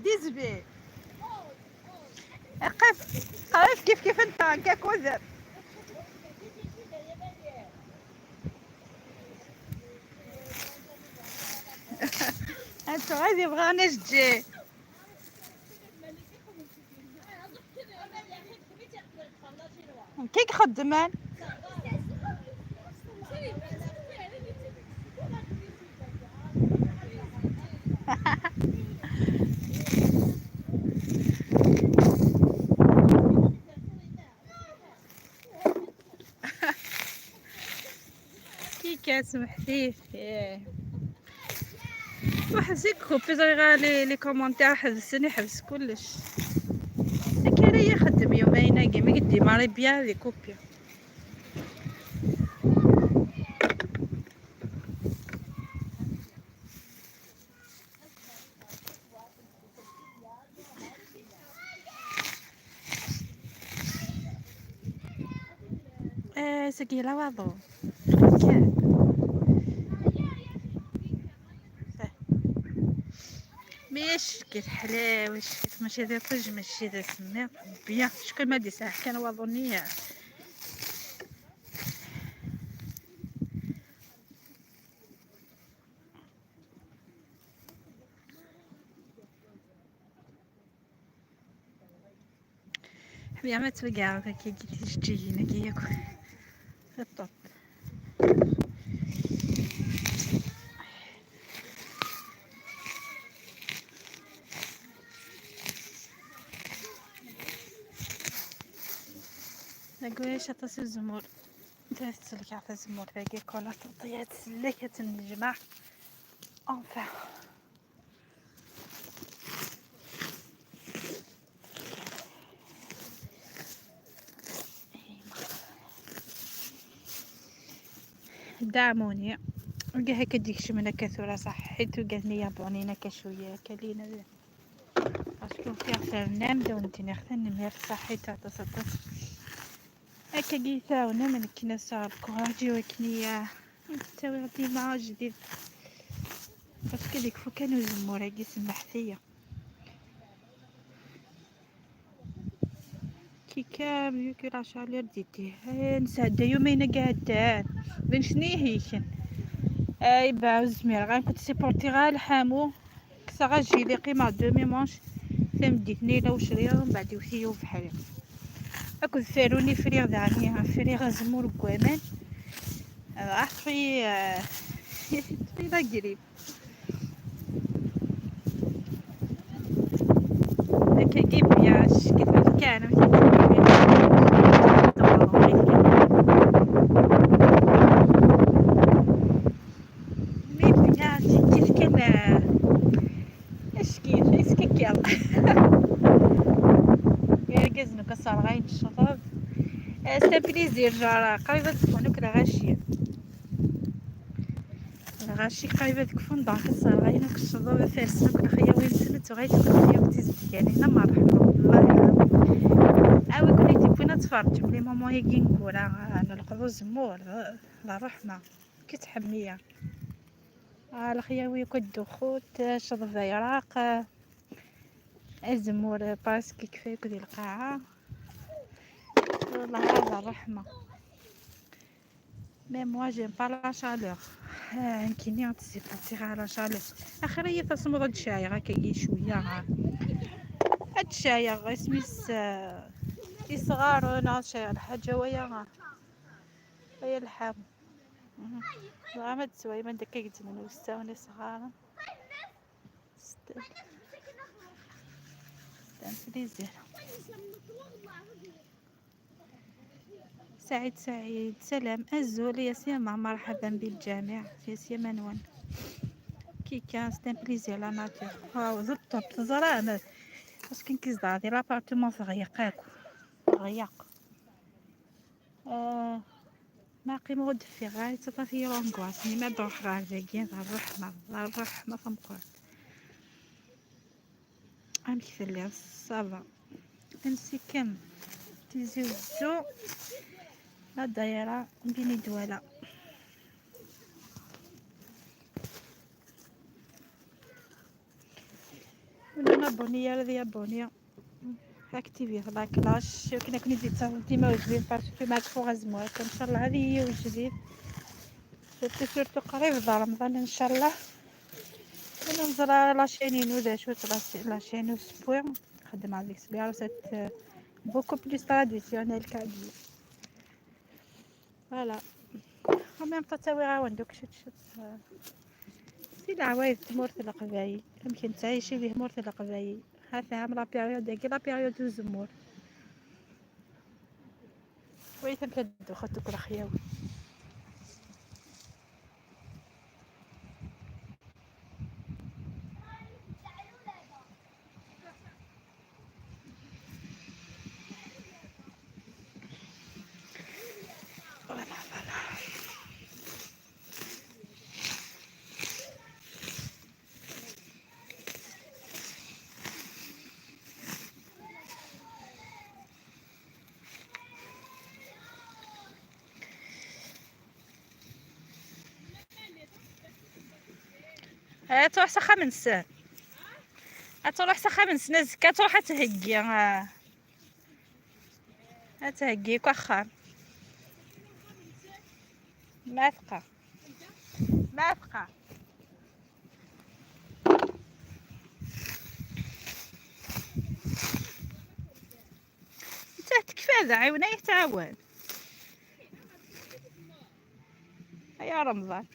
ديز بيه قف كيف انت هكاك وزر. انت غادي بغاناش تجي كيك خدمان. كيك اسمح فيه وحسيك كوبي صغيره لي كومونتير حبسني حبس كلش. هكا يخدم يومين كيما قدي ماري بيان لي كوبي. سقي لا واضو مش كي حلاوش ماشي ذا طج ماشي ذا سماق بيان شكون ما دي ساعه كان واضوني. حبيبي ما توقع هكا كي قلتي تجي هنا كي ياكل في الطوب. نقول ايش عطاس الزمور انت تسلك عطا الزمور باقي كولا تعطيها تسلكة النجمة انفا. دعموني وقا هكا ديك شمنا كثورة صح حيت وقالني يابونينا كشوية كلينا اشكون فيها نام ونتي نختن نمير صحي تاع تصدق هكا قيثاونا من كنا صار كوراجي وكنيا تساوي غدي مع جديد باسكو ديك فو كانوا زمورا كي سمح فيا كي كامل يوكي راشا لي رديتي نسعد يومين قعدان بين شني هيكن اي باعو زمير غا كنت سيبورتي غا الحامو كسا غاجي لي قيمة دومي مونش ثمديتني لو شريا ومن بعد يوثيو بحالي اكو ثاروني فريغ دعني فريغ زمور كوامان احفي في لا قريب هكا كيف ياش كيف كان ميت ياش كيف كان اش كيف يلا قزنو كسر غاين الشطاب ستا بليزير جارة قريبة تكونو كلا غاشية غاشي قريبة تكون داك كسر غاين الشطاب فارسنو كلا خيا وين سنت وغايت كلا خيا وتزدك يعني هنا ما رحمة والله أوي كنتي تبغينا تفرجوا بلي ماما هيكي نقول أنا القضو زمور لا رحمة كي تحمية الخياوي كدو خوت شرب يراق الزمور باسكي كفاية كدي القاعة والله هذا الرحمة. مي موا جيم با لا شالور يمكنني نتسيبورتي على شالور اخرية تصمد هاد الشاي هكا شوية هاد الشاي سميس صغار ناشي الحاجة ويا هي الحام ما تسوي من دكيت من وستوني صغار بليزير. سعيد سلام الزول يا سيما مرحبا بالجميع يا سيما نوان كي كان ستان بليزير لا ناتور هاو زبطة تزرع انا باش كنكز دادي لابارتمون غيقاكو غياق ما قيمة غد في غاية تطفي رونغواس ما بروح غاردين الرحمة فمقول عم كثر لي الصبا نمسي كم تزوزو لا دايرة بيني دوالة انا بونيه هذه بونيه اكتيفي لا كلاش كنا ندير ديما وجدين باسكو معك فوق غزموات ان شاء الله. هذه هي وجدين سيرتو قريب ذا رمضان ان شاء الله. انا نزرع لاشينينو ذا شو لاشينو سبوع نخدم على الاسبوع سات بوكو بليس تراديسيونيل كادي فوالا. وميم تساوي عاون دوك شت سي العوايد تمورت القبايل يمكن تعيشي به مورت القبايل. هذا عام لا بيريود كي لا بيريود الزمور ويتم كدو خدتو كل خياوي. فوالا تروح سخا من سنة تروح سخا من سنة زكا تروح تهقي تهقيك واخا ما ثقة ما ثقة انت تكفى ذا عيونا يتعاون. يا رمضان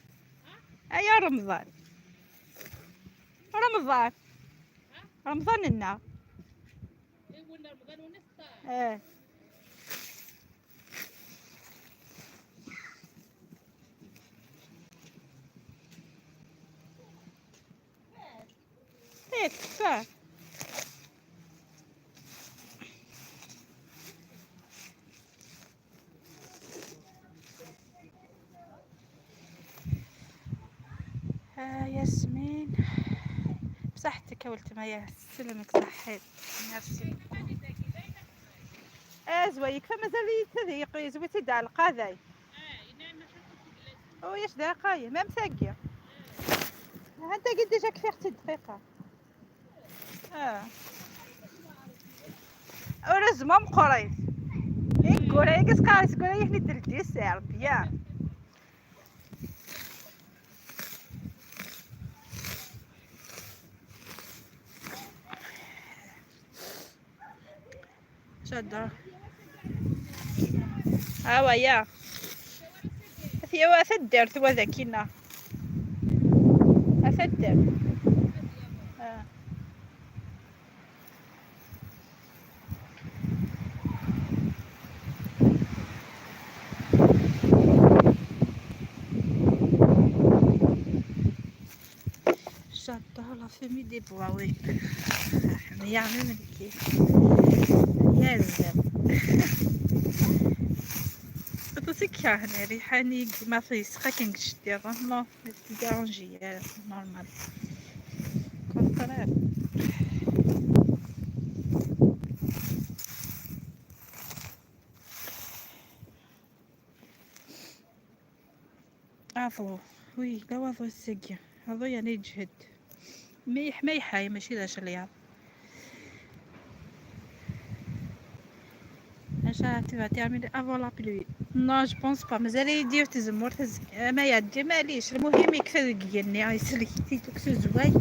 يا رمضان رمضان رمضان لنا ايه ايه تكفى. ياسمين بصحتك يا ولد ما يسلمك صحيت نفسي زويك فمازال تذيق زويتي دع القاذي ويش دقايق ما مساقيه انت قد جاك في اختي دقيقه ورز مام قريب يقول يقص قارس يقول يهني تلتي سعر بيا شادة ويا ثيوا ثدر ثوا ذاكينا ثدر j'adore la famille des bois oui يعني ملكي يا زلمه تسكر هنا ريحاني ما في سخا كنشدي نو ديرونجي نورمال كونترير. عفو وي لا وافو السقيا هذا يعني يجهد ما يحاي ماشي لاش الياض اش تعمل افون لا بلوي نو جو بونس با مازال يدير تزمر ما يدي معليش المهم يكفى ديالني يسلكتي دوك زواي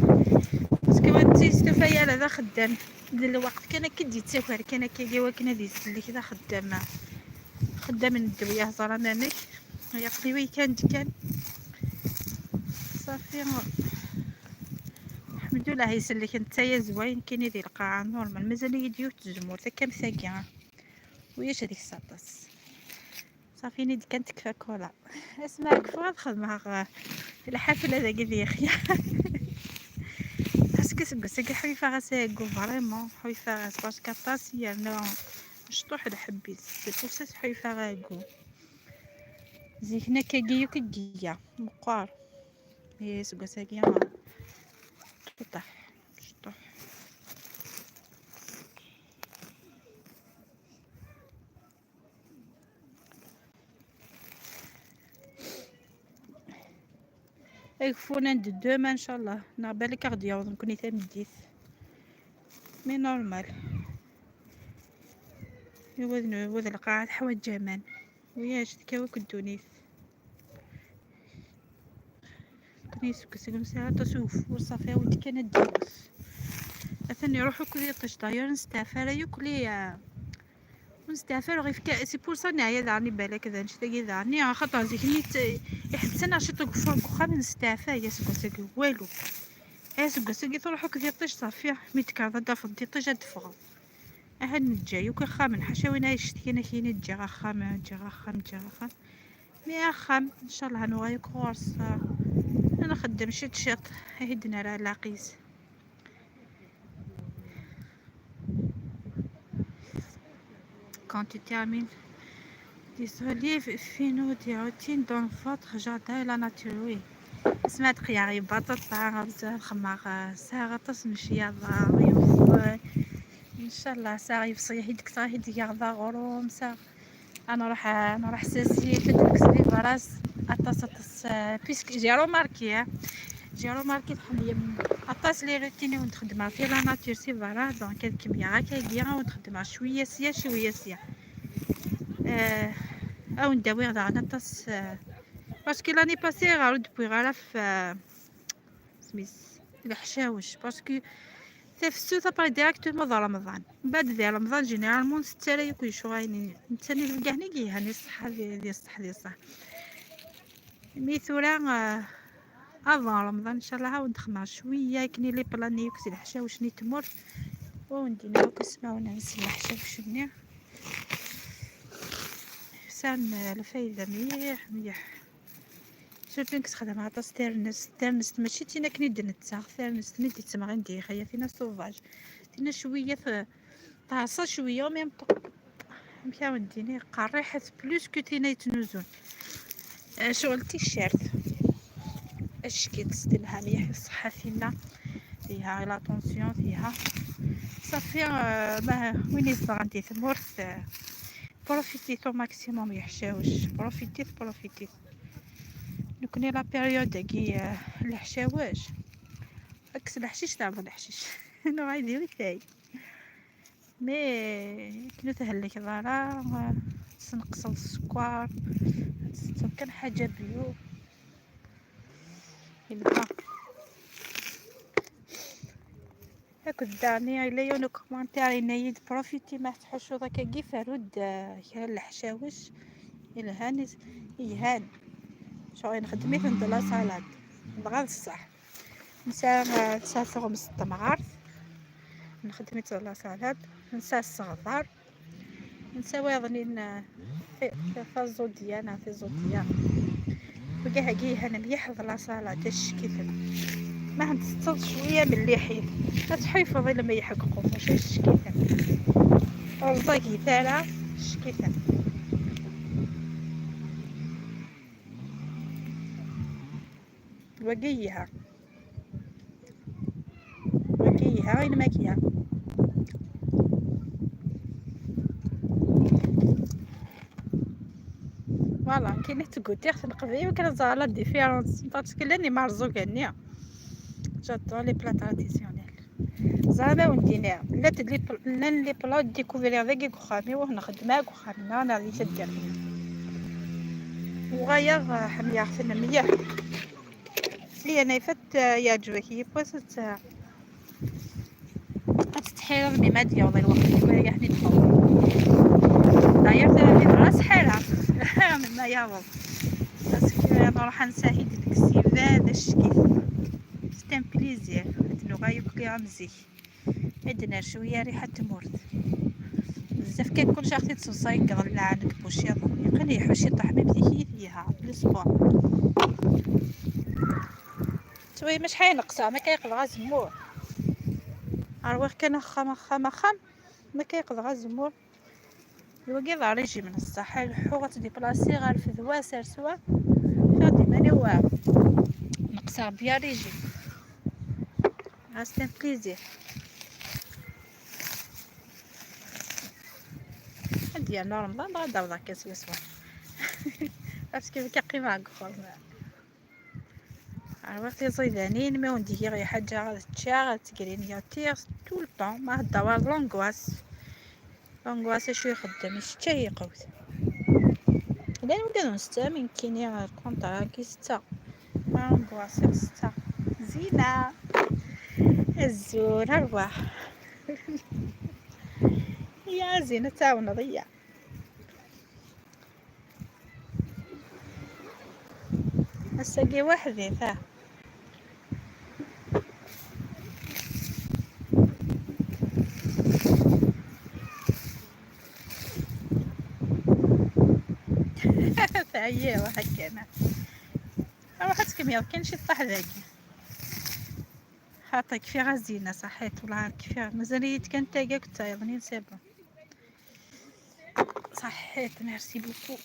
باسكو انت فيا هذا خدام ديال الوقت كان كدي تسافر كان كيجيوا كنا دي سلك ذا خدام ندوي هضره مامك يا قلبي كان صافي الحمد لله يسلك نتايا زوين كاين يدير القاعه نورمال مازال يديو تزمر تا كام ساكنه وياش هذيك الساطس صافي ني كانت تكفى كولا اسمعك فوق الخدمه الحفل هذا قال لي اخي باسكو سكو حويفه غاسيكو فريمون حويفه غاس باش كطاسيه نو مشطوح الحبيت بوسات حويفه غاكو زيكنا كاكيو كجيا مقار هي سكو ساكيا شطح شطح يكفونا ند دوما ان شاء الله نعبالك غدي يعوض نكوني تمديت مي نورمال يوذ القاعة حوى جمان وياش تكاوك الدونيس كنيس كسقم ساعة تسوف وصافي ودي كانت دوس أثني يروحو كل يطش داير نستعفر يوكلي ونستعفر غير في سي بور سا نعيا دارني بالك ذا نشتاقي دارني خاطر زيك نيت يحبسنا شي طوق فوق وخا من نستعفى يا سكوسكي والو يا سكوسكي تروحو كل يطش صافي ميتكاظا دافض يطش دفغ أهل نتجاي وكي خامن حشاوين هاي شتينا كي نتجا غخام نتجا غخام نتجا غخام مي خام ان شاء الله هنوغاي كورس انا خدم شت هيدنا راه لاقيس quand tu termines désolé فينو دي روتين دون فوتر جاردان لا ناتور وي سمعت خياري بطاطا بزاف خماغ ساغا تصمشي يلا ان شاء الله ساغي بصيح يدك صاحي دي يغضا غروم ساغ انا راح ساسي تدرك سلي فراس اتص بيسك جي روماركي بحال اطاس لي روتيني ونخدمها في لا ناتور سي فوالا دونك الكميه هكايا ونخدمها شويه سيا شويه سيا او نداوي غدا نطاس باسكو لاني باسي غارود بوي غالا في سميس الحشاوش باسكو تفسو تبقى ديريكتومون ضا رمضان بعد ذي رمضان جينيرالمون ستة يكون شويني نتسني في كاع نيجي هاني الصحة ديال الصح مي ثورا افون رمضان ان شاء الله عاود نخمر شويه كني لي بلاني كسي الحشاوش ني تمر وندير هاكا سمعونا نسي الحشاوش ني سان الفايده مليح سورتو كنت خدام عطاس ترنست ماشي تينا كني دنتسا ترنست ملي تسمع عندي خيا فينا سوفاج تينا شويه طاسه شويه وميم مشاو نديني قريحه بلوس كو تينا يتنوزون شغل تيشيرت اشكي تستلها مليح الصحه فينا فيها لا طونسيون فيها صافي وين يصدر عندي ثمورث بروفيتي تو ماكسيموم يحشاوش بروفيتي نكوني لا بيريود كي الحشاوش عكس الحشيش تعرف الحشيش انا غايدير ثاي مي كنو تهلك ضرا تنقص السكر كان حاجه بيو يبقى هاك دارني إلا يونو كومونتير ينايد بروفيتي ما تحشو ذاك كي فرود كرا الحشاوش يلهان يهان شغل نخدمي في لا سالاد بغا الصح نسا ثغمس الطماط نخدمي لا سالاد نسا الصغار نسا واضنين في زوديان وكاع هكي انا مليح لا سالاد اش كيف ما نتصل شويه من اللحيه تحيفظ لما يحققوا واش كيف رزاقي ثالا كيف وقيها وين ماكيها فوالا كاينه تقول تاخذ نقضي وكان زالا ديفيرونس باسكو لاني مرزوقه نيا جاتو لي بلا تراديسيونيل زعما وندينا لا تدلي لي بلا ديكوفري ذاك خامي وهنا خدمه خامنا انا اللي تدير وغايا حميه خفنا مليح لي انا فات يعجبك هي بوست تتحير مي ما ديال الوقت مريحني تفوق داير في راس حاله من ما يابا باسكو انا راح نساعد ديك السيفاد الشكل ستان بليزير انو غايوكلي غمزي عندنا شويه ريحه تمورت بزاف كل شخص تصايق غلا عندك بوشي يقن يحوشي طحمي فيه فيها بالاسبوع توي مش حينقصا ما كيقض غازمور اروح كان خم ما كيقض غازمور الوقيض ريجي من الصحة الحوغة دي بلاصي غير في ذواسر سوا فادي ماني واعر نقصر بيا ريجي هاستن بليزير ديال رمضان بغا داو ذاك يسوى باسكو كيقيمها كخور عرفت لي صيدانين ما وندي غير حاجة غادي تشا تقرين يا تيغ طول البون ما هدا لونغواس شو يخدم يشتا يقوت لان ولا نستا من كيني الكونطرا كي ستا ما لونغواس ستا زينة الزور ارواح يا زينة تاونا ضيع الساقي وحدي ثا ثايا وهكذا روحت كمية كان شي طاح ذاكي خاطر كفي غزينة صحيت ولا كفي مازاليت كان تاقا كنت يظني نسيبها صحيت ميرسي بوكو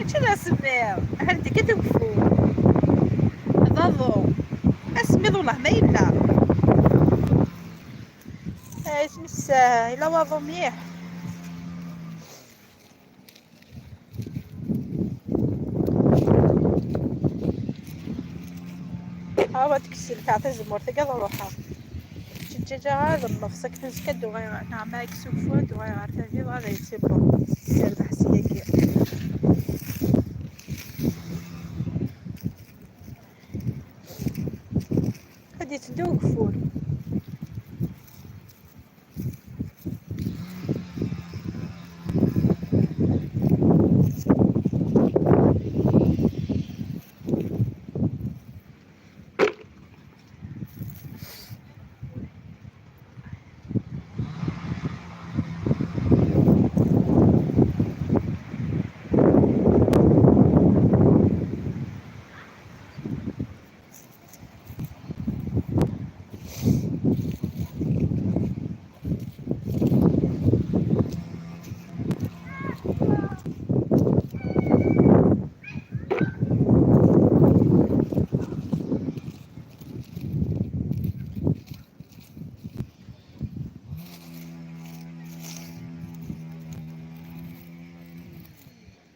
اش لا سمير هلتي كتوقفو ضاضو اسمي والله ما يلا اسمي الساهل الا واضو مليح هاو تكسل تعطي زمور تقضى روحها الدجاجة هذا نفسك تنسكد وغير نعمة يكسوفود وغير عرفتي وغير يتسبو سير بحسية كي هادي تدوق فول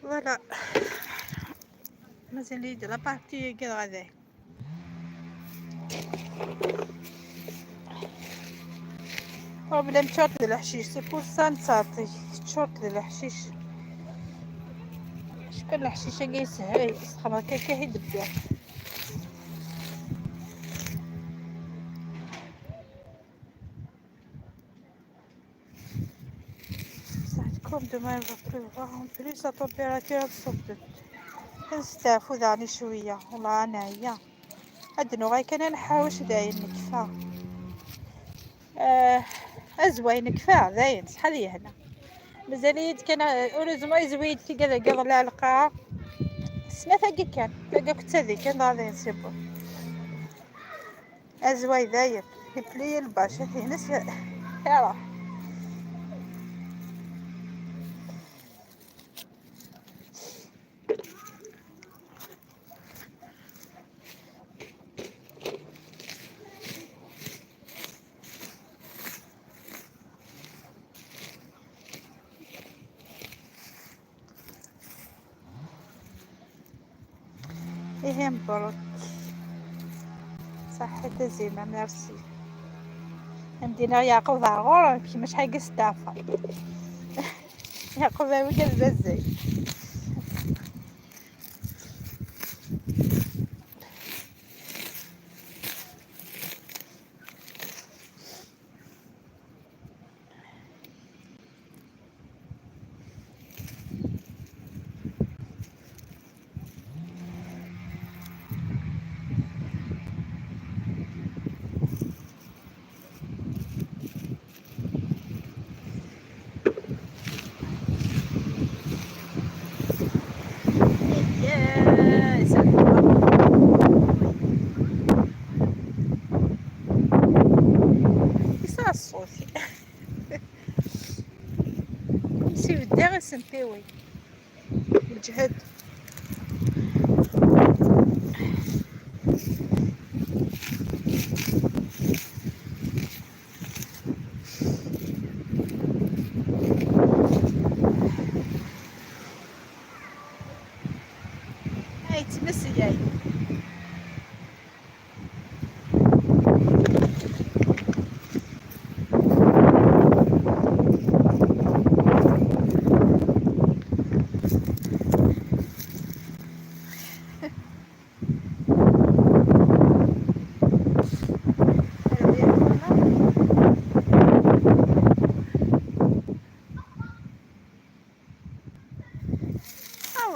فوالا مازال لي لا بارتي كي غادي هو بلا مشورت ديال الحشيش سي بور سا نصاطي تشورت ديال الحشيش شكون الحشيشه كيسهل يسخن هكا كيدبر صحتكم دوما نبغيو بليس لا طومبيراتور تصدت كنستعفو داني شويه والله انايا ادنو غير كان نحاوش داين نكفى ازوين نكفى داين شحال هي هنا مازاليت كان اوريزمون يزويد في كذا قضى على القاعه سمعت هكا كان هكا كنت هذيك كان غادي نسيبو ازواي داير يبلي الباشا ناس يلا ايه مبروك صحتي زينة ميرسي مدينة يعقوب عغور كيما شحال قستافة يعقوب هاوي البزاي سنبيوي وجهد. هاي تمسي جاي.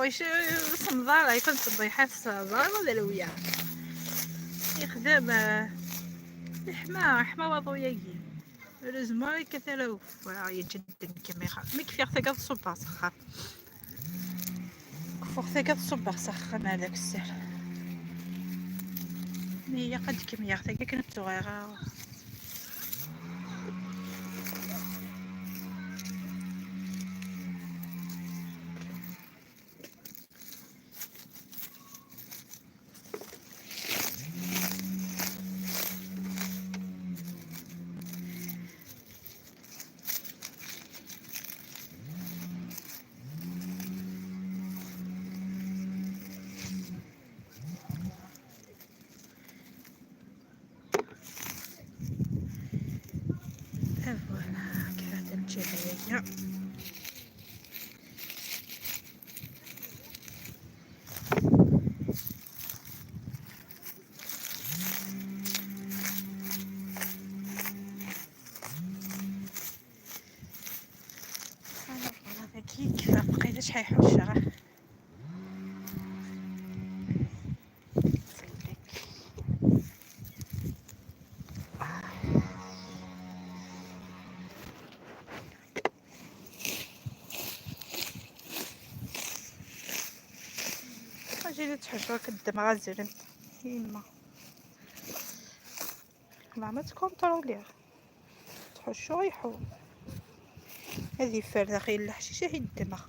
واش صمدار هاي كنت تضيحات صغار ولا لويا يخدم حما وضوياكي رزما كثيرو يجدد كما يخاف ميك فيغ ثقة تصبح سخر فوق ثقة تصبح سخر هذاك السر هي قد كم ياخذ كنت صغيرة فوالا كذا تمشي هي كيك بقيتش حيحوش راه اجي تحشوا كدم غازرين يما ما تكونطروليه تحشو يحو هذه فرده غير الحشيشه هي الدماغ